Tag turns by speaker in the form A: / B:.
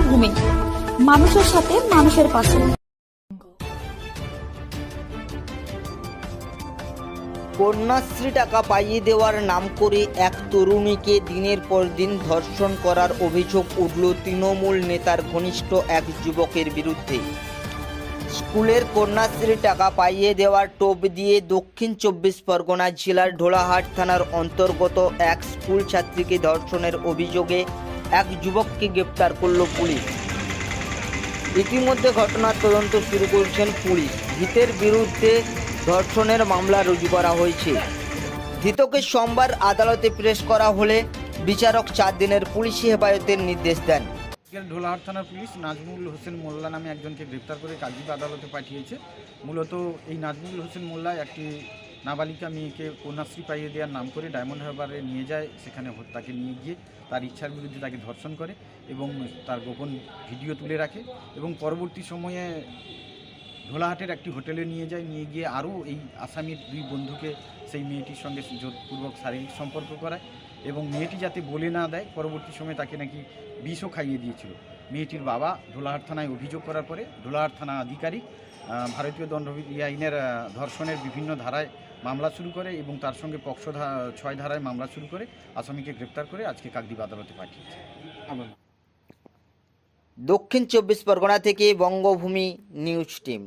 A: বঙ্গভূমি, মানুষের সাথে মানুষের পাশে।
B: কন্যাশ্রী টাকা পাইয়ে দেওয়ার নাম করে এক তরুণীকে দিনের পর দিন ধর্ষণ করার অভিযোগ উঠল তৃণমূল নেতার ঘনিষ্ঠ এক যুবকের বিরুদ্ধে। স্কুলের কন্যাশ্রী টাকা পাইয়ে দেওয়ার টোপ দিয়ে দক্ষিণ 24 পরগনা জেলার ঢোলাহাট থানার অন্তর্গত এক স্কুল ছাত্রীকে ধর্ষণের অভিযোগে এক যুবককে গ্রেপ্তার করল পুলিশ। ইতিমধ্যে ঘটনার তদন্ত শুরু করেছেন পুলিশ। ধৃতের বিরুদ্ধে ধর্ষণের মামলা রুজু করা হয়েছে। ধৃতকে সোমবার আদালতে পেশ করা হলে বিচারক 4 দিনের পুলিশি হেফাজতের নির্দেশ দেন।
C: ঢোলাহাট থানার পুলিশ নাজমুল হোসেন মোল্লা নামে একজনকে গ্রেপ্তার করে কাকদ্বীপ আদালতে পাঠিয়েছে। মূলত এই নাজমুল হোসেন মোল্লা একটি নাবালিকা মেয়েকে কন্যাশ্রী পাইয়ে দেওয়ার নাম করে ডায়মন্ড হারবারে নিয়ে যায়। সেখানে তাকে নিয়ে গিয়ে তার ইচ্ছার বিরুদ্ধে তাকে ধর্ষণ করে এবং তার গোপন ভিডিও তুলে রাখে এবং পরবর্তী সময়ে ঢোলাহাটের একটি হোটেলে নিয়ে যায়। নিয়ে গিয়ে আরও এই আসামির 2 বন্ধুকে সেই মেয়েটির সঙ্গে জোরপূর্বক শারীরিক সম্পর্ক করায় এবং মেয়েটি যাতে বলে না দেয় পরবর্তী সময়ে তাকে নাকি বিষও খাইয়ে দিয়েছিল। মেয়েটির বাবা ঢোলাহাট থানায় অভিযোগ করার পরে ঢোলাহাট থানা আধিকারিক ভারতীয় দণ্ডবিধি আইনের ধর্ষণের বিভিন্ন ধারায় মামলা শুরু করে এবং তার সঙ্গে পক্সো 6 ধারায় মামলা শুরু করে আসামিকে গ্রেপ্তার করে আজকে কাকদ্বীপ আদালতে পাঠিয়েছে।
B: দক্ষিণ 24 পরগনা থেকে বঙ্গভূমি নিউজ টিম।